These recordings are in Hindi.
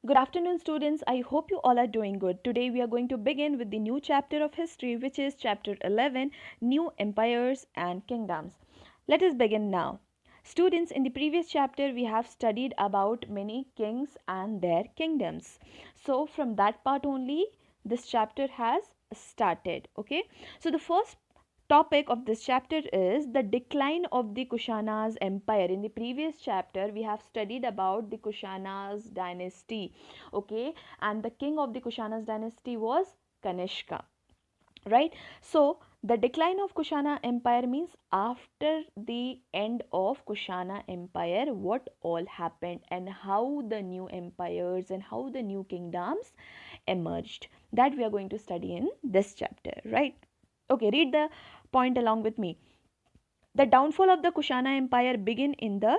Good afternoon, students. I hope you all are doing good. Today, we are going to begin with the new chapter of history, which is chapter 11, New Empires and Kingdoms. Let us begin now. Students, in the previous chapter, we have studied about many kings and their kingdoms. So, from that part only, this chapter has started. Okay, so the first topic of this chapter is the decline of the Kushana's empire. In the previous chapter, we have studied about the Kushana's dynasty, okay, and the king of the Kushana's dynasty was Kanishka, right? So the decline of Kushana empire means after the end of Kushana empire, what all happened and how the new empires and how the new kingdoms emerged. That we are going to study in this chapter, right? Okay, read the point along with me. The downfall of the Kushana Empire began in the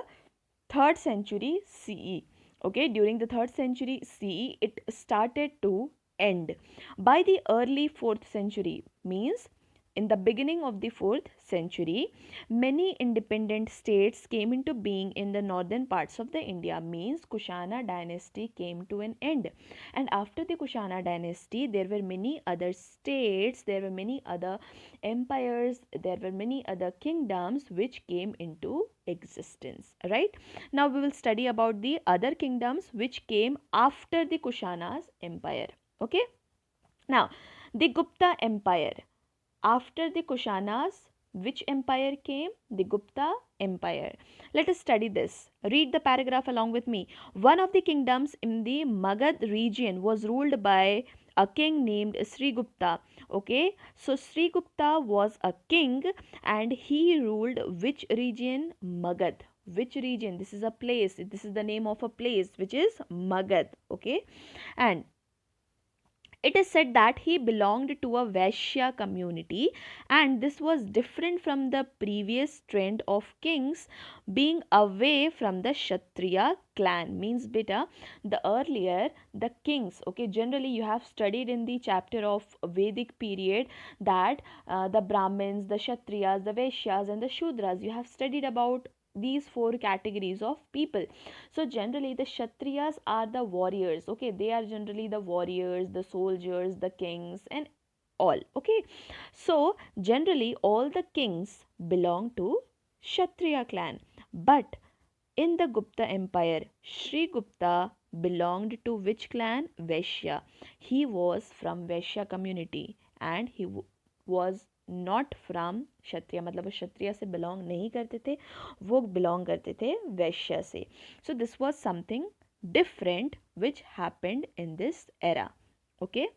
3rd century CE. Okay, during the 3rd century CE, it started to end. By the early 4th century, means in the beginning of the 4th century, many independent states came into being in the northern parts of the India, means Kushana dynasty came to an end. And after the Kushana dynasty, there were many other states, there were many other empires, there were many other kingdoms which came into existence, right? Now we will study about the other kingdoms which came after the Kushana's empire. Okay, now the Gupta empire. After the Kushanas, which empire came? The Gupta empire. Let us study this. Read the paragraph along with me. One of the kingdoms in the Magad region was ruled by a king named Sri Gupta. Okay, so Sri Gupta was a king and he ruled which region? Magad. Which region? This is a place. This is the name of a place which is Magad. Okay, and it is said that he belonged to a Vaishya community, and this was different from the previous trend of kings being away from the Kshatriya clan. Means, beta, the earlier the kings, okay, generally you have studied in the chapter of Vedic period that the Brahmins, the Kshatriyas, the Vaishyas, and the Shudras, you have studied about these four categories of people. So generally the Kshatriyas are the warriors, okay, they are generally the warriors, the soldiers, the kings, and all. Okay, so generally all the kings belong to Kshatriya clan, but in the Gupta empire, Sri Gupta belonged to which clan? Vaishya. He was from Vaishya community and he was not from Kshatriya, मतलब वो क्षत्रिय से belong नहीं करते थे, वो belong करते थे वैश्य से. So this was something different which happened in this era. Okay,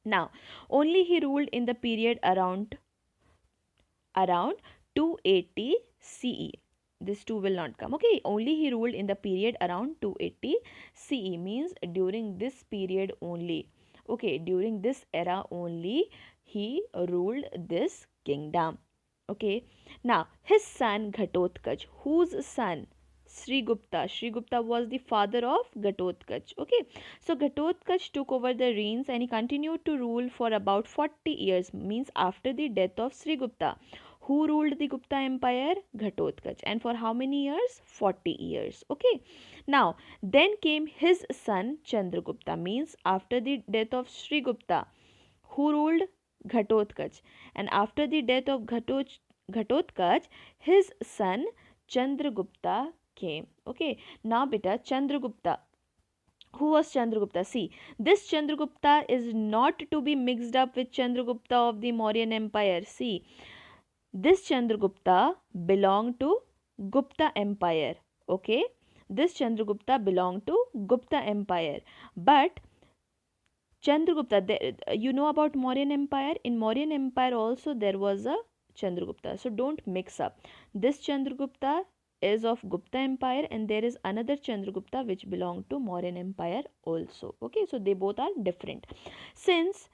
now only he ruled in the period around 280 CE. This 2 will not come. Okay, only he ruled in the period around 280 CE, means during this period only. Okay, during this era only he ruled this kingdom. Okay, now his son Ghatotkacha, whose son? Sri Gupta. Sri Gupta was the father of Ghatotkacha. Okay, so Ghatotkacha took over the reins and he continued to rule for about 40 years, means after the death of Sri Gupta. Who ruled the Gupta empire? Ghatotkacha. And for how many years? 40 years. Okay, now then came his son Chandragupta, means after the death of Sri Gupta. Who ruled? Ghatotkacha. And after the death of Ghatotkacha, his son Chandragupta came. Okay, now beta, Chandragupta. Who was Chandragupta? See, this Chandragupta is not to be mixed up with Chandragupta of the Mauryan Empire. See, this Chandragupta belonged to Gupta Empire. Okay, this Chandragupta belonged to Gupta Empire. But Chandragupta, you know about Mauryan Empire? In Mauryan Empire also there was a Chandragupta. So don't mix up. This Chandragupta is of Gupta Empire and there is another Chandragupta which belonged to Mauryan Empire also. Okay, so they both are different. Since,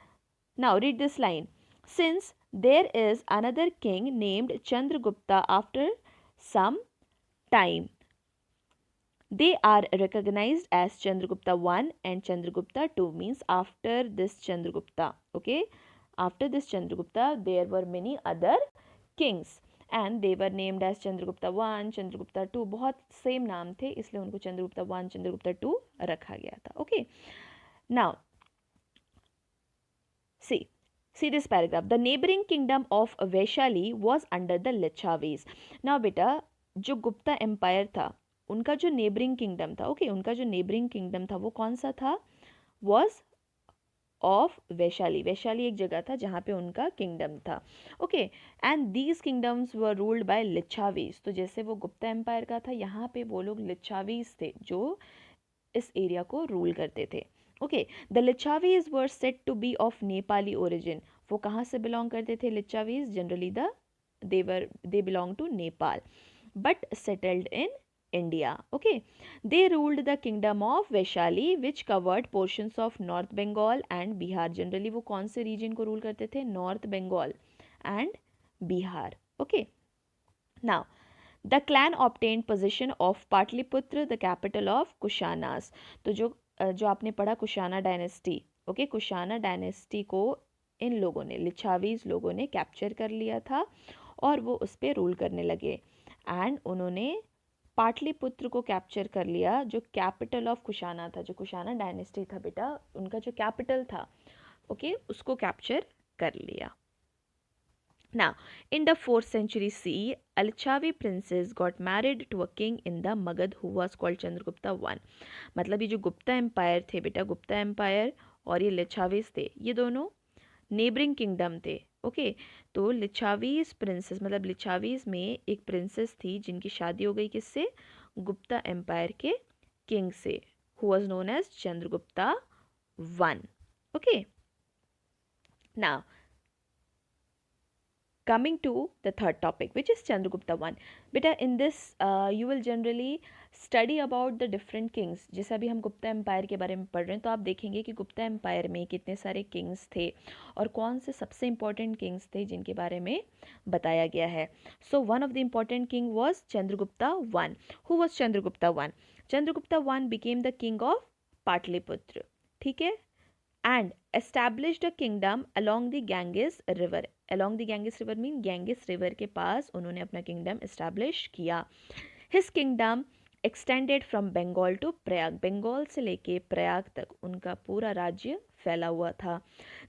now read this line. Since there is another king named Chandragupta after some time, they are recognized as Chandragupta 1 and Chandragupta 2, means after this Chandragupta. Okay, after this Chandragupta there were many other kings and they were named as Chandragupta one, Chandragupta two, बहुत सेम नाम थे इसलिए उनको चंद्रगुप्ता वन, चंद्रगुप्ता टू रखा गया था. Okay, now see this paragraph. The neighboring kingdom of Vaishali was under the Lichavis. Now बेटा, जो गुप्ता एम्पायर था उनका जो नेबरिंग किंगडम था, ओके, उनका जो नेबरिंग किंगडम था वो कौन सा था? Was of Vaishali. वैशाली एक जगह था जहाँ पे उनका किंगडम था. Okay, and these kingdoms were ruled by Licchavis. तो जैसे वो गुप्ता एम्पायर का था, यहाँ पे वो लोग लिच्छावीज थे जो इस एरिया को रूल करते थे. Okay, the Licchavis were said to be of Nepali origin. वो कहाँ से बिलोंग करते थे Licchavis? Generally they belong to Nepal but settled in India. Okay, they ruled the kingdom of Vaishali which covered portions of North Bengal and Bihar. Generally वो कौन से region को rule करते थे? North Bengal and Bihar. Okay, now the clan obtained possession of Patliputra, the capital of Kushanas. तो जो आपने पढ़ा Kushana dynasty, okay, Kushana dynasty को इन लोगों ने, लिच्छावीज लोगों ने कैप्चर कर लिया था और वो उस पर रूल करने लगे. एंड उन्होंने पाटलिपुत्र को कैप्चर कर लिया जो कैपिटल ऑफ कुशाना था. जो कुशाना डायनेस्टी था बेटा, उनका जो कैपिटल था, ओके, उसको कैप्चर कर लिया. Now, in the 4th century CE, a Lichavi princess got married to a king in the Magad who was called Chandragupta I. मतलब ये जो गुप्ता एम्पायर थे बेटा, गुप्ता एम्पायर और ये लिच्छावीज थे, ये दोनों नेबरिंग किंगडम थे. ओके, तो लिच्छावीज प्रिंसेस, मतलब लिच्छावीज में एक प्रिंसेस थी जिनकी शादी हो गई किससे? गुप्ता एम्पायर के किंग से, who was known as Chandragupta one. Okay, now coming to the third topic which is Chandragupta I. बेटा in this you will generally study about the different kings. जैसे अभी हम गुप्ता एम्पायर के बारे में पढ़ रहे हैं तो आप देखेंगे कि गुप्ता एम्पायर में कितने सारे किंग्स थे और कौन से सबसे इम्पोर्टेंट किंग्स थे जिनके बारे में बताया गया है. So one of the important king was Chandragupta one. Who was Chandragupta one? Chandragupta one became the king of Pataliputra. ठीक है, and established a kingdom along the Ganges river. Along the Ganges river mean Ganges river के पास उन्होंने अपना kingdom establish किया. His kingdom extended from Bengal to Prayag. Bengal से लेके प्रयाग तक उनका पूरा राज्य फैला हुआ था.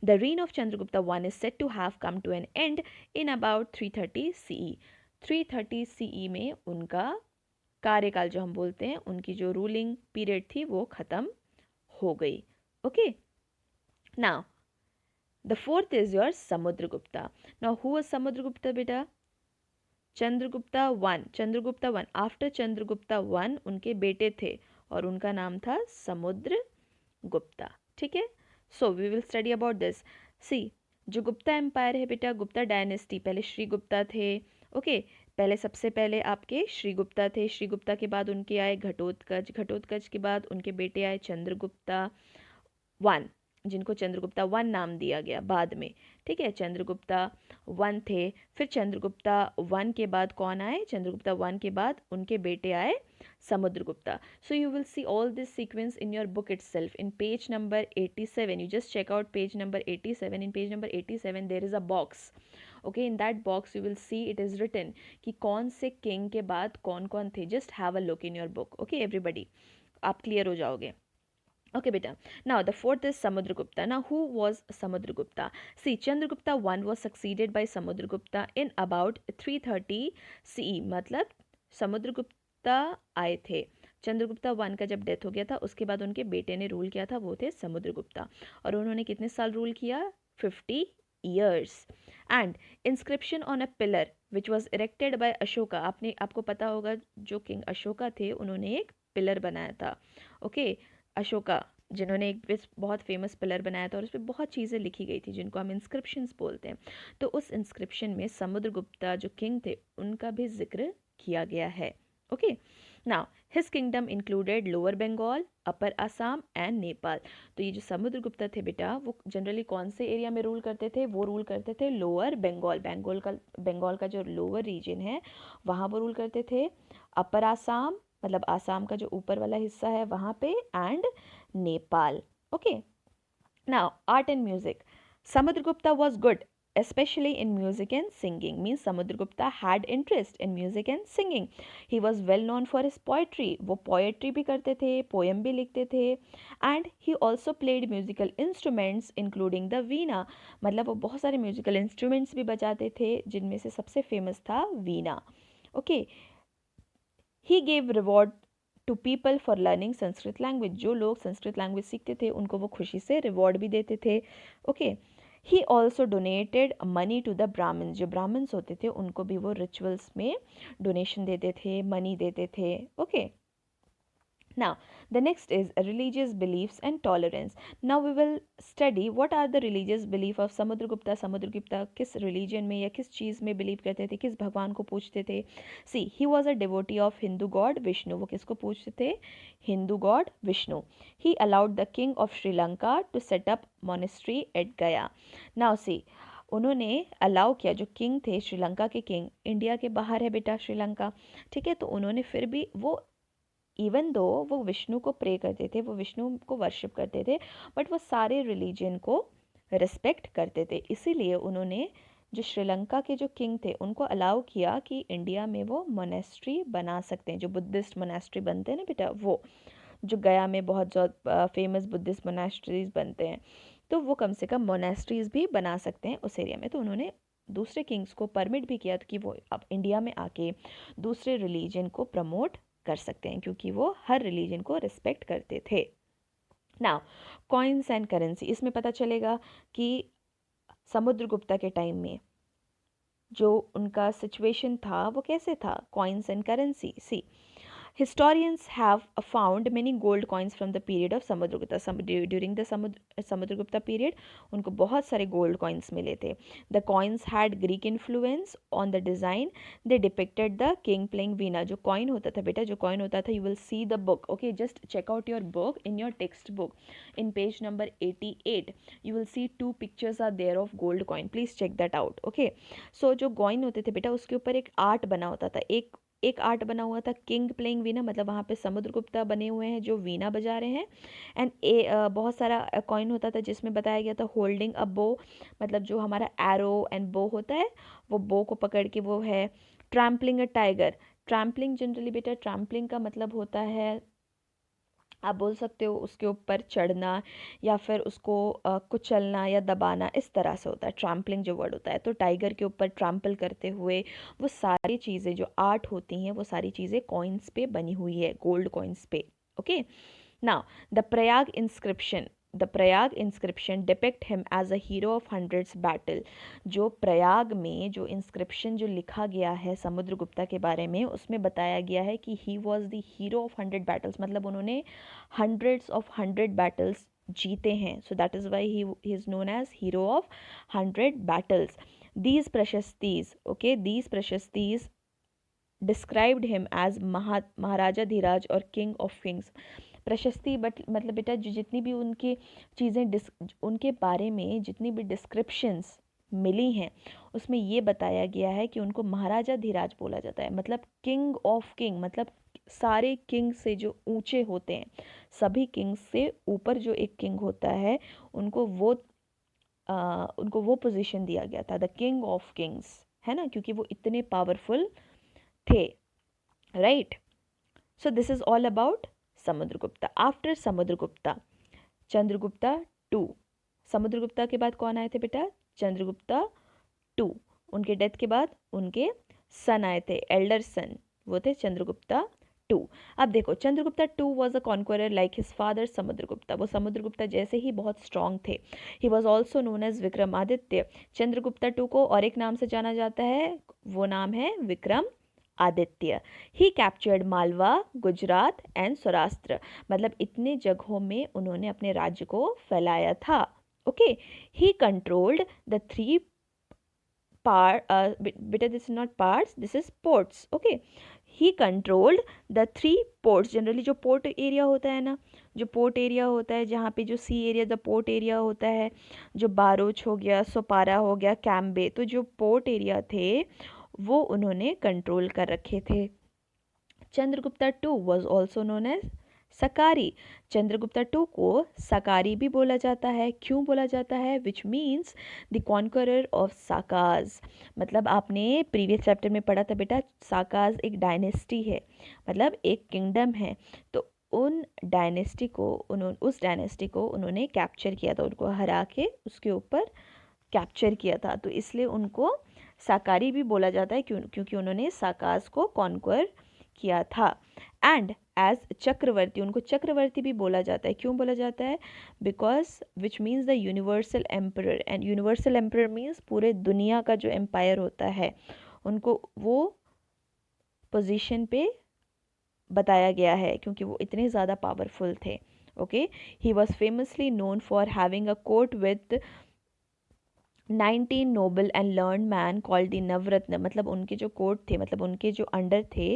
The reign of Chandragupta I is said to have come to an end in about 330 CE. 330 CE में उनका कार्यकाल जो हम बोलते हैं, उनकी जो रूलिंग पीरियड थी वो खत्म हो गई. Okay, now the fourth is your Samudragupta. Now who was Samudragupta beta? Chandragupta one. Chandragupta one. After Chandragupta one उनके बेटे थे और उनका नाम था समुद्रगुप्ता. ठीक है, so we will study about this. See, जो गुप्ता एम्पायर है बेटा, गुप्ता डायनेस्टी, पहले श्री गुप्ता थे. ओके, पहले सबसे पहले आपके श्री गुप्ता थे. श्री गुप्ता के बाद उनके आए घटोत्कच. घटोत्कच के बाद उनके बेटे आए चंद्रगुप्ता वन, जिनको चंद्रगुप्ता वन नाम दिया गया बाद में. ठीक है, चंद्रगुप्ता वन थे. फिर चंद्रगुप्ता वन के बाद कौन आए? चंद्रगुप्ता वन के बाद उनके बेटे आए Samudragupta. So you will see all this sequence in your book itself in page number 87. You just check out page number 87. In page number 87 there is a box. Okay, in that box you will see it is written कि कौन से किंग के बाद कौन कौन थे. Just have a look in your book. Okay everybody, आप क्लियर हो जाओगे. Okay, beta. Now the fourth is Samudragupta. Now who was Samudragupta? See, Chandragupta I was succeeded by Samudragupta in about 330 CE. मतलब समुद्रगुप्ता आए थे. चंद्रगुप्ता वन का जब डेथ हो गया था उसके बाद उनके बेटे ने रूल किया था, वो थे समुद्रगुप्ता. और उन्होंने कितने साल रूल किया? 50 years. And inscription on a pillar which was erected by Ashoka. आपको पता होगा जो किंग अशोका थे उन्होंने एक पिलर बनाया था. ओके, अशोका जिन्होंने एक बहुत फेमस पिलर बनाया था और उस पर बहुत चीज़ें लिखी गई थी जिनको हम इंस्क्रिप्शंस बोलते हैं. तो उस इंस्क्रिप्शन में समुद्रगुप्ता जो किंग थे उनका भी जिक्र किया गया है. Okay, now his kingdom included lower Bengal, upper Assam and Nepal. तो ये जो समुद्रगुप्ता थे बेटा, वो जनरली कौन से एरिया में रूल करते थे? वो रूल करते थे लोअर बंगाल. बंगाल का जो लोअर रीजन है वहाँ वो रूल करते थे. अपर असम मतलब आसाम का जो ऊपर वाला हिस्सा है वहाँ पे, and Nepal. Okay, now art and music. Samudragupta was good especially in music and singing. Means Samudragupta had interest in music and singing. He was well known for his poetry. वो poetry भी करते थे, poem भी लिखते थे, and he also played musical instruments including the veena. मतलब वो बहुत सारे musical instruments भी बजाते थे, जिनमें से सबसे famous था veena. Okay, he gave reward to people for learning Sanskrit language. जो लोग संस्कृत लैंग्वेज सीखते थे उनको वो खुशी से रिवॉर्ड भी देते थे. Okay, he also donated money to the Brahmans. जो ब्राह्मण्स होते थे उनको भी वो रिचुअल्स में डोनेशन देते थे, मनी देते थे. Okay, now, the next is religious beliefs and tolerance. Now we will study what are the religious belief of Samudragupta. Samudragupta किस religion में या किस चीज़ में believe करते थे, किस भगवान को पूजते थे. See, he was a devotee of Hindu god Vishnu. वो किसको पूजते थे? Hindu god Vishnu. He allowed the king of Sri Lanka to set up monastery at Gaya. Now see, उन्होंने अलाउ किया, जो किंग थे श्रीलंका के किंग, इंडिया के बाहर है बेटा श्रीलंका, ठीक है, तो उन्होंने फिर भी वो इवन दो वो विष्णु को प्रे करते थे, वो विष्णु को वर्शिप करते थे, बट वो सारे रिलीजन को रिस्पेक्ट करते थे. इसीलिए उन्होंने जो श्रीलंका के जो किंग थे उनको अलाउ किया कि इंडिया में वो मोनेस्ट्री बना सकते हैं. जो बुद्धिस्ट मोनेस्ट्री बनते हैं ना बेटा, वो जो गया में बहुत ज़्यादा फेमस बुद्धिस्ट मोनेस्ट्रीज बनते हैं, तो वो कम से कम मोनेस्ट्रीज भी बना सकते हैं उस एरिया में. तो उन्होंने दूसरे किंग्स को परमिट भी किया कि वो अब इंडिया में आके दूसरे रिलीजन को प्रमोट कर सकते हैं, क्योंकि वो हर रिलीजन को रिस्पेक्ट करते थे. नाउ कॉइन्स एंड करेंसी, इसमें पता चलेगा कि समुद्रगुप्ता के टाइम में जो उनका सिचुएशन था वो कैसे था. Coins and currency, see, historians have found many gold coins from the period of Samudragupta. During the Samudragupta period उनको बहुत सारे gold coins मिले थे. The coins had Greek influence on the design. They depicted the king playing veena. जो coin होता था बेटा, जो coin होता था, you will see the book. Okay, just check out your book in your textbook. In page number 88, you will see 2 pictures are there of gold coin. Please check that out. Okay, so जो coin होते थे बेटा उसके ऊपर एक आर्ट बना होता था, एक आर्ट बना हुआ था किंग प्लेइंग वीणा, मतलब वहाँ पे समुद्रगुप्ता बने हुए हैं जो वीणा बजा रहे हैं. एंड बहुत सारा कॉइन होता था जिसमें बताया गया था होल्डिंग अ बो, मतलब जो हमारा एरो एंड बो होता है वो बो को पकड़ के वो है. Trampling a tiger. Trampling generally बेटा, ट्रैम्पलिंग का मतलब होता है, आप बोल सकते हो उसके ऊपर चढ़ना या फिर उसको कुचलना या दबाना, इस तरह से होता है ट्रैम्पलिंग जो वर्ड होता है. तो टाइगर के ऊपर ट्रैम्पल करते हुए वो सारी चीज़ें जो आर्ट होती हैं वो सारी चीज़ें कॉइन्स पे बनी हुई है, गोल्ड कॉइन्स पे. Okay, now the Prayag inscription depict him as a hero of hundreds battle. जो प्रयाग में जो इंस्क्रिप्शन जो लिखा गया है समुद्रगुप्ता के बारे में, उसमें बताया गया है कि he was the hero of 100 battles, मतलब उन्होंने हंड्रेड्स ऑफ 100 बैटल्स जीते हैं. So that is why he is known as hero of 100 battles. these prashastis okay these prashastis described him as Maharaja Dhiraj और किंग ऑफ किंग्स. प्रशस्ति बट मतलब बेटा जो जितनी भी उनकी चीज़ें उनके बारे में जितनी भी डिस्क्रिप्शंस मिली हैं उसमें ये बताया गया है कि उनको महाराजा धीराज बोला जाता है. मतलब किंग ऑफ किंग, मतलब सारे किंग से जो ऊंचे होते हैं, सभी किंग्स से ऊपर जो एक किंग होता है उनको वो पोजीशन दिया गया था, द किंग ऑफ किंग्स, है ना, क्योंकि वो इतने पावरफुल थे. Right, so this is all about Samudragupta. After Samudragupta Chandragupta two. Samudragupta के बाद कौन आए थे बेटा? चंद्रगुप्ता टू. उनके डेथ के बाद उनके सन आए थे, एल्डर सन, वो थे चंद्रगुप्ता टू. अब देखो, Chandragupta two was a conqueror like his father Samudragupta. वो समुद्रगुप्ता जैसे ही बहुत स्ट्रांग थे. He was also known as Vikramaditya. Chandragupta two को और एक नाम से जाना जाता है, वो नाम है विक्रम आदित्य. ही कैप्चर्ड मालवा, गुजरात एंड सौराष्ट्र. मतलब इतने जगहों में उन्होंने अपने राज्य को फैलाया था. ओके, ही कंट्रोल्ड द 3 बेटा this is not parts, this is ports. Okay, he controlled the 3 ports. Generally जो पोर्ट एरिया होता है ना, जो पोर्ट एरिया होता है जहाँ पे जो सी एरिया द पोर्ट एरिया होता है, जो बारोच हो गया, सोपारा हो गया, कैम्बे, तो जो पोर्ट एरिया थे वो उन्होंने कंट्रोल कर रखे थे. Chandragupta two was also known as Shakari. Chandragupta two को सकारी भी बोला जाता है। क्यों बोला जाता है? Which means the conqueror of Shakas. मतलब आपने प्रीवियस चैप्टर में पढ़ा था बेटा, साकाज एक डायनेस्टी है, मतलब एक किंगडम है। तो उस डायनेस्टी को उन्होंने कैप्चर किया था, उनको हरा के उसके ऊपर कैप्चर किया था, तो इसलिए उनको साकारी भी बोला जाता है, क्योंकि उन्होंने साकाज को कॉन्क्वर किया था। एंड एज चक्रवर्ती, उनको चक्रवर्ती भी बोला जाता है। क्यों बोला जाता है? Because which means the universal emperor, and universal emperor means पूरे दुनिया का जो एम्पायर होता है उनको वो पोजीशन पे बताया गया है, क्योंकि वो इतने ज़्यादा पावरफुल थे। Okay, he was famously known for having a court with 19 noble and learn man called the Navratna. मतलब उनके जो कोर्ट थे, मतलब उनके जो अंडर थे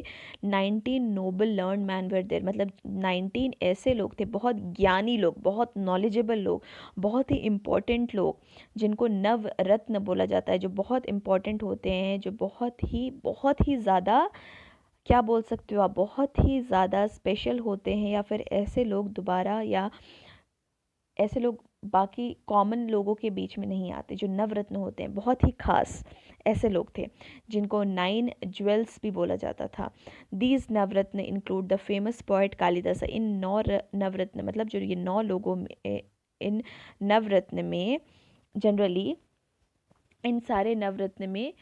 19 noble learn man were there, मतलब 19 ऐसे लोग थे, बहुत ज्ञानी लोग, बहुत नॉलेजेबल लोग, बहुत ही इम्पोर्टेंट लोग, जिनको नवरत्न बोला जाता है, जो बहुत इम्पोर्टेंट होते हैं, जो बहुत ही ज़्यादा, क्या बोल सकते हो आप, बहुत ही ज़्यादा स्पेशल होते हैं, या फिर ऐसे लोग दोबारा, या ऐसे लोग बाकी कॉमन लोगों के बीच में नहीं आते, जो नवरत्न होते हैं, बहुत ही खास ऐसे लोग थे, जिनको 9 ज्वेल्स भी बोला जाता था। These Navratna include the famous poet Kalidasa. इन नवरत्न, मतलब जो ये 9 लोगों में, इन नवरत्न में जनरली, इन सारे नवरत्न में,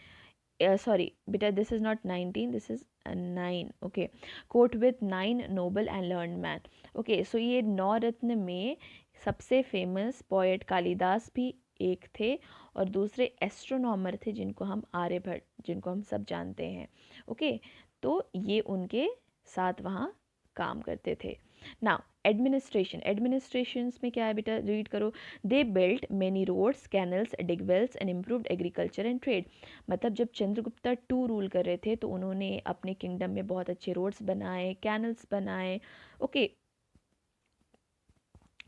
sorry beta, this is not 19, this is 9, okay, quote with 9 noble and learned man। okay, so ये 9 रत्न में सबसे फेमस पोएट कालिदास भी एक थे, और दूसरे एस्ट्रोनॉमर थे, जिनको हम आर्यभट्ट, जिनको हम सब जानते हैं। ओके, तो ये उनके साथ वहाँ काम करते थे। नाउ एडमिनिस्ट्रेशंस में क्या है बेटा, रीड करो। They built many roads, canals, dig wells and improved agriculture and trade. मतलब जब चंद्रगुप्ता टू रूल कर रहे थे, तो उन्होंने अपने किंगडम में बहुत अच्छे रोड्स बनाए, कैनल्स बनाए। Okay,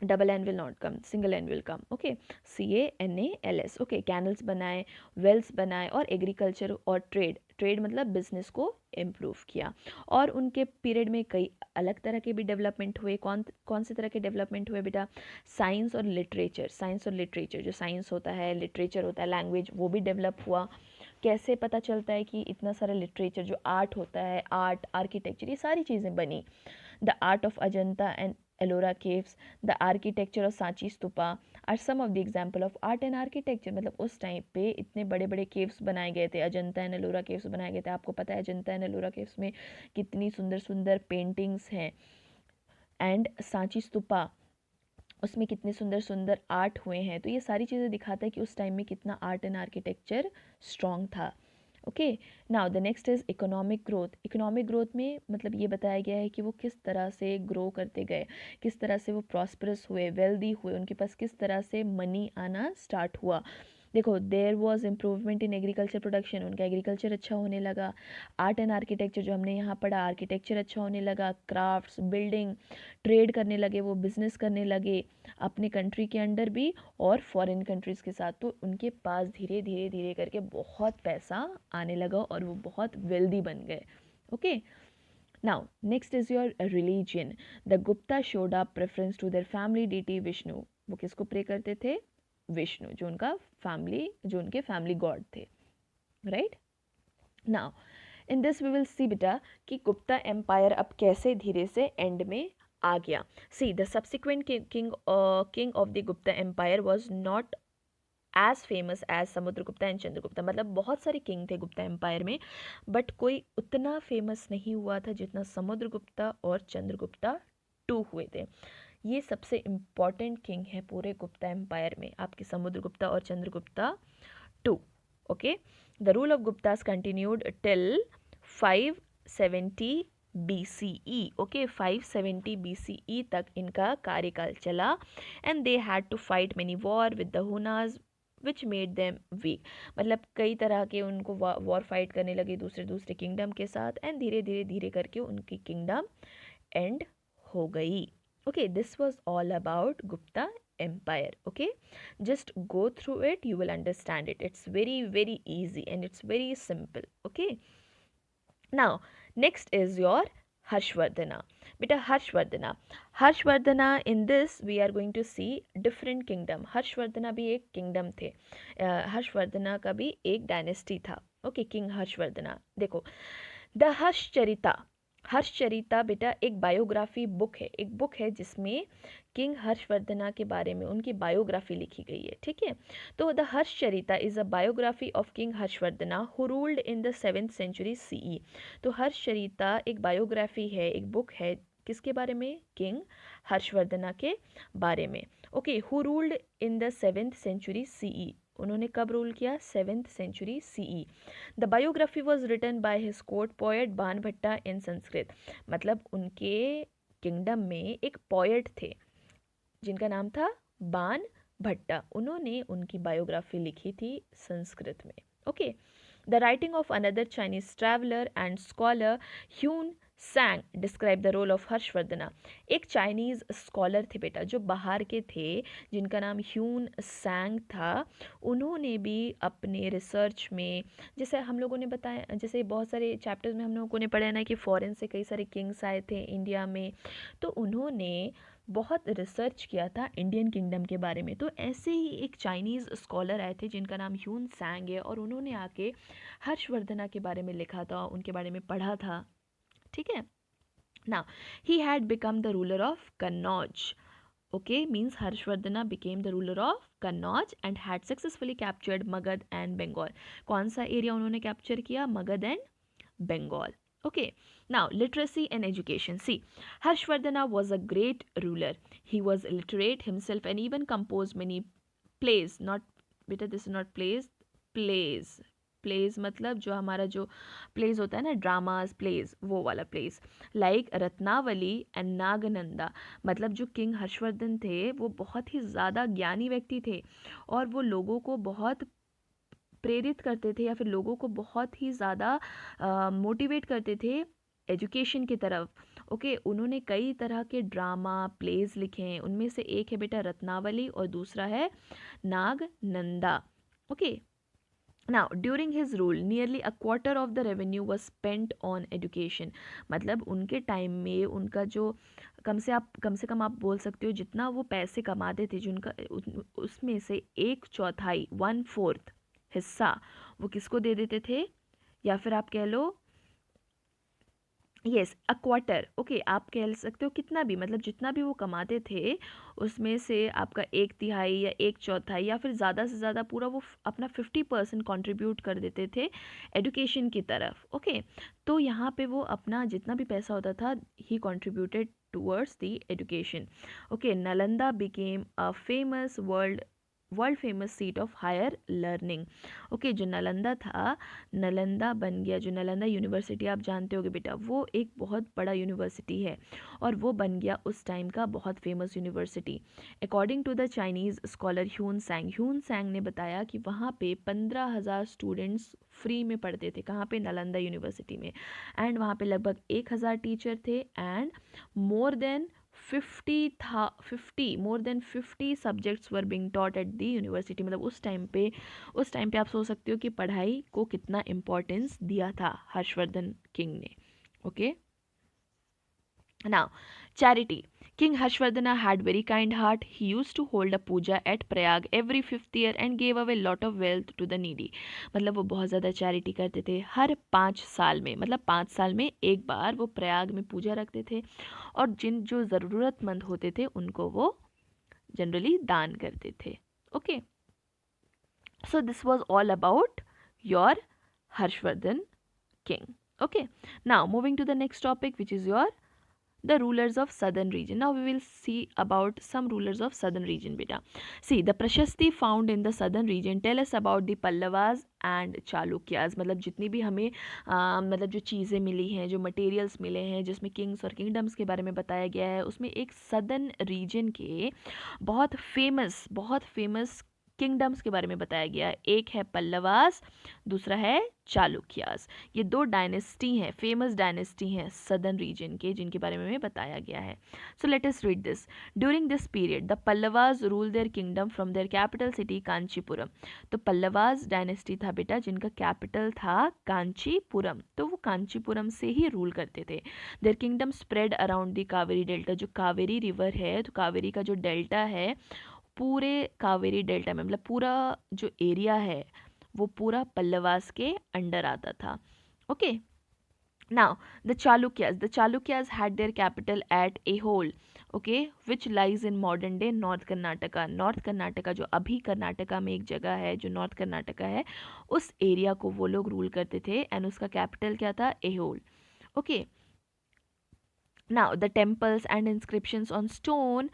double N will not come, single N will come. Okay, CANALS। Okay, canals बनाए, वेल्स बनाए, और एग्रीकल्चर और ट्रेड मतलब बिजनेस को इम्प्रूव किया। और उनके पीरियड में कई अलग तरह के भी डेवलपमेंट हुए। कौन कौन से तरह के डेवलपमेंट हुए बेटा? साइंस और लिटरेचर, जो साइंस होता है, लिटरेचर होता है, लैंग्वेज, वो भी डेवलप हुआ। कैसे पता चलता है कि इतना सारा लिटरेचर, जो आर्ट होता है, आर्ट, आर्किटेक्चर, ये सारी चीज़ें बनी। The art of Ajanta and Ellora caves, the architecture of Sanchi stupa are some of the example of art and architecture. मतलब उस टाइम पे इतने बड़े बड़े केव्स बनाए गए थे, अजंता एंड एलोरा केव्स बनाए गए थे। आपको पता है अजंता एंड एलोरा केव्स में कितनी सुंदर सुंदर पेंटिंग्स हैं, एंड सांची स्तूपा, उसमें कितने सुंदर सुंदर आर्ट हुए हैं। तो ये सारी चीज़ें दिखाता है कि उस टाइम में कितना आर्ट एंड आर्किटेक्चर स्ट्रॉन्ग था। Okay, now the next is economic growth. Economic growth में मतलब ये बताया गया है कि वो किस तरह से ग्रो करते गए, किस तरह से वो प्रॉस्परस हुए, वेल्दी हुए, उनके पास किस तरह से मनी आना स्टार्ट हुआ। देखो, there was improvement in agriculture production, उनका एग्रीकल्चर अच्छा होने लगा। आर्ट एंड आर्किटेक्चर, जो हमने यहाँ पढ़ा, आर्किटेक्चर अच्छा होने लगा। क्राफ्ट्स, बिल्डिंग, ट्रेड करने लगे, वो बिजनेस करने लगे, अपने कंट्री के अंडर भी और फॉरेन कंट्रीज़ के साथ। तो उनके पास धीरे धीरे धीरे करके बहुत पैसा आने लगा, और वो बहुत वेल्दी बन गए। Okay, now next is your religion. The Gupta showed up preference to their family deity Vishnu. वो किसको प्रे करते थे? विष्णु, जो उनके फैमिली गॉड थे, right. Now in this we will see बेटा कि गुप्ता एम्पायर अब कैसे धीरे से एंड में आ गया। See the subsequent king of the Gupta empire was not as famous as Samudragupta and Chandragupta. मतलब बहुत सारे किंग थे गुप्ता एम्पायर में, बट कोई उतना फेमस नहीं हुआ था जितना समुद्रगुप्ता और चंद्रगुप्ता टू हुए थे। ये सबसे इम्पॉर्टेंट किंग है पूरे गुप्ता एम्पायर में, आपके समुद्रगुप्ता और Chandragupta two. Okay, the rule of Guptas continued till 570 BCE। Okay, 570 BCE तक इनका कार्यकाल चला, and they had to fight many war with the Hunas which made them weak. मतलब कई तरह के उनको वॉर फाइट करने लगे दूसरे दूसरे किंगडम के साथ, एंड धीरे धीरे धीरे करके उनकी किंगडम एंड हो गई। Okay, this was all about Gupta empire। okay, just go through it, you will understand it. It's very very easy and it's very simple। okay, now next is your Harshvardhana। बेटा Harshavardhana, Harshavardhana in this we are going to see different kingdom. Harshavardhana भी एक किंगडम थे, हर्षवर्धना का भी एक डायनेस्टी था। Okay, king Harshavardhana. देखो द हर्षचरिता, हर्षचरिता बेटा एक बायोग्राफी बुक है, एक बुक है जिसमें किंग हर्षवर्धना के बारे में उनकी बायोग्राफी लिखी गई है, ठीक है। तो the Harshacharita is a biography of king Harshavardhana who ruled in the 7th century CE। तो हर्षचरिता एक बायोग्राफी है, एक बुक है, किसके बारे में? किंग हर्षवर्धना के बारे में। Okay, who ruled in the 7th century CE, उन्होंने कब रूल किया? 7th century CE। The biography was written by his court poet Bana Bhatta इन संस्कृत। मतलब उनके किंगडम में एक पोएट थे जिनका नाम था बाण भट्टा, उन्होंने उनकी बायोग्राफी लिखी थी संस्कृत में। Okay, the writing of another Chinese traveller and scholar Hiuen Tsang describe the role of Harshavardhana. एक चाइनीज स्कॉलर थे बेटा जो बाहर के थे, जिनका नाम ह्यून सैंग था। उन्होंने भी अपने रिसर्च में, जैसे हम लोगों ने बताया, जैसे बहुत सारे चैप्टर्स में हम लोगों ने पढ़ा ना कि फॉरेन से कई सारे किंग्स आए थे इंडिया में, तो उन्होंने बहुत रिसर्च किया था इंडियन किंगडम के बारे में। तो ऐसे ही एक चाइनीज़ स्कॉलर आए थे जिनका नाम ह्यून सैंग है, और उन्होंने आके हर्षवर्धना के बारे में लिखा था, उनके बारे में पढ़ा था, ठीक है ना। He had become the ruler of Kannauj. Okay, means Harshavardhana became the ruler of Kannauj and had successfully captured Magadha and Bengal. कौन सा एरिया उन्होंने कैप्चर किया? Magadha and Bengal. Okay, now literacy and education. See, Harshvardhana was a great ruler. He was literate himself and even composed many plays. Not, beta, this is not plays, plays. Plays मतलब जो हमारा जो प्लेज होता है ना, ड्रामाज प्लेज, वो वाला प्लेज, लाइक रत्नावली एंड नागनंदा। मतलब जो किंग हर्षवर्धन थे वो बहुत ही ज़्यादा ज्ञानी व्यक्ति थे, और वो लोगों को बहुत प्रेरित करते थे, या फिर लोगों को बहुत ही ज़्यादा मोटिवेट करते थे एजुकेशन की तरफ। ओके, उन्होंने कई तरह के ड्रामा प्लेज लिखे हैं, उनमें से एक है बेटा रत्नावली और दूसरा है Nagananda. Okay, now during his rule nearly a quarter of the revenue was spent on education. मतलब उनके टाइम में उनका जो कम से कम आप बोल सकते हो जितना वो पैसे कमाते थे, जिनका उसमें से 1/4, 1/4 हिस्सा वो किसको दे देते थे, या फिर आप कह लो यस अ क्वार्टर। ओके, आप कह सकते हो कितना भी, मतलब जितना भी वो कमाते थे उसमें से आपका 1/3 या 1/4 या फिर ज़्यादा से ज़्यादा पूरा वो अपना 50% कंट्रीब्यूट कर देते थे एजुकेशन की तरफ। ओके, तो यहाँ पे वो अपना जितना भी पैसा होता था he contributed towards the education. Okay, Nalanda became a famous world famous seat of higher learning. Okay, जो नालंदा था, नालंदा बन गया, जो नालंदा यूनिवर्सिटी आप जानते होगे बेटा, वो एक बहुत बड़ा यूनिवर्सिटी है, और वो बन गया उस टाइम का बहुत famous university. According to the Chinese scholar Hiuen Tsang ने बताया कि वहाँ पे 15,000 स्टूडेंट्स फ्री में पढ़ते थे। कहाँ पे? नालंदा यूनिवर्सिटी में। एंड वहाँ पे लगभग 1,000 टीचर थे, and more than 50 subjects were being taught at the university. मतलब उस टाइम पे आप सोच सकते हो कि पढ़ाई को कितना इम्पोर्टेंस दिया था हर्षवर्धन किंग ने। Okay, now charity. King Harshvardhana had very kind heart. He used to hold a puja at Prayag every 5th year and gave away lot of wealth to the needy. मतलब वो बहुत ज़्यादा चैरिटी करते थे। हर 5 साल में, मतलब 5 साल में एक बार वो प्रयाग में पूजा रखते थे, और जिन जो ज़रूरतमंद होते थे उनको वो जनरली दान करते थे। Okay, so this was all about your Harshvardhan king. Okay, now moving to the next topic, which is your the rulers of southern region. Now we will see about some rulers of southern region beta. See, the prashasti found in the southern region tell us about the Pallavas and Chalukyas. मतलब जितनी भी हमें मतलब जो चीज़ें मिली हैं, जो मटेरियल्स मिले हैं, जिसमें किंग्स और किंगडम्स के बारे में बताया गया है, उसमें एक सदर्न रीजन के बहुत फेमस किंगडम्स के बारे में बताया गया है। एक है पल्लवास, दूसरा है चालुक्यास। ये दो डायनेस्टी हैं, फेमस डायनेस्टी हैं सदर्न रीजन के, जिनके बारे में बताया गया है। So let us read this. During this period the Pallavas rule there kingdom from their capital city Kanchipuram. तो पल्लवास डायनेस्टी था बेटा, जिनका कैपिटल था कांचीपुरम, तो वो कांचीपुरम से ही रूल करते थे। There kingdom spread around the Kaveri delta. जो कावेरी रिवर है, तो कावेरी का जो डेल्टा है, पूरे कावेरी डेल्टा में, मतलब पूरा जो एरिया है वो पूरा पल्लवास के अंडर आता था। Okay, now the Chalukyas had their capital eight Aihole, okay, which lies in modern day north Karnataka. North Karnataka, जो अभी कर्नाटका में एक जगह है जो नॉर्थ कर्नाटका है, उस एरिया को वो लोग रूल करते थे, एंड उसका कैपिटल क्या था? Aihole. Okay, now the temples and inscriptions on stone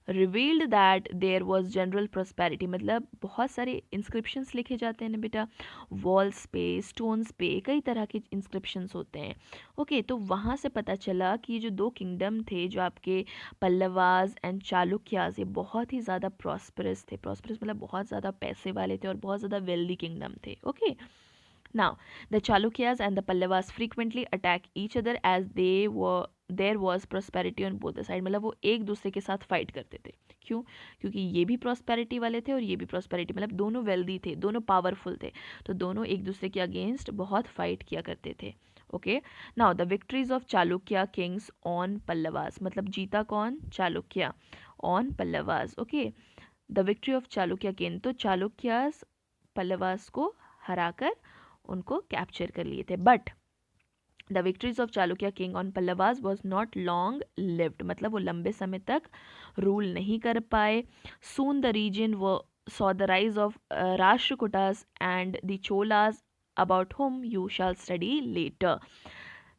revealed that there was general prosperity. मतलब बहुत सारे इंस्क्रिप्शंस लिखे जाते हैं ना बेटा, वॉल्स पे, स्टोन्स पे, कई तरह के इंस्क्रिप्शंस होते हैं। ओके, तो वहाँ से पता चला कि ये जो दो किंगडम थे, जो आपके पल्लवास एंड चालुक्यास, ये बहुत ही ज़्यादा प्रॉस्परस थे। प्रॉस्परस मतलब बहुत ज़्यादा पैसे वाले थे और बहुत ज़्यादा वेल्दी किंगडम थे। Okay, now, the Chalukyas and the Pallavas frequently attack each other as there was prosperity on both the side। मतलब वो एक दूसरे के साथ फाइट करते थे। क्यों? क्योंकि ये भी प्रॉस्पेरिटी वाले थे और ये भी प्रॉस्पेरिटी, मतलब दोनों वेल्दी थे, दोनों पावरफुल थे, तो दोनों एक दूसरे के अगेंस्ट बहुत फाइट किया करते थे। Okay, now the victories of Chalukya Kings on Pallavas. मतलब जीता कौन? Chalukya on Pallavas. Okay, the victory of Chalukya king, तो चालुक्यास पल्लवास को हराकर उनको कैप्चर कर लिए थे। But the victories of Chalukya king on Pallavas was not long lived. मतलब वो लंबे समय तक रूल नहीं कर पाए। सून द रीजन वो saw the rise of Rashtrakutas and the Cholas about whom you shall study letter.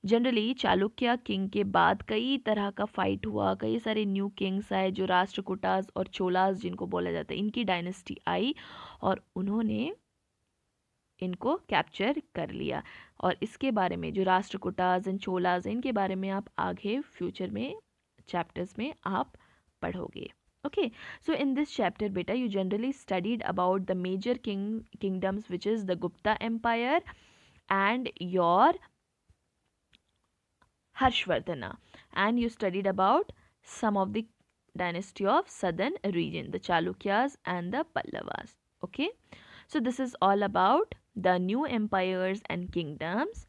Generally Chalukya king के बाद कई तरह का फाइट हुआ, कई सारे न्यू किंग्स आए, जो राष्ट्रकूटास और चोलास जिनको बोला जाता है, इनकी डायनेस्टी आई और उन्होंने इनको कैप्चर कर लिया। और इसके बारे में जो राष्ट्रकूटास एंड चोलास, इनके बारे में आप आगे फ्यूचर में चैप्टर्स में आप पढ़ोगे। Okay, so in this chapter बेटा you generally studied about the major kingdoms which is the Gupta empire and your Harshvardhana, and you studied about some of the dynasty of southern region, the Chalukyas and the Pallavas. Okay, so this is all about the new empires and kingdoms.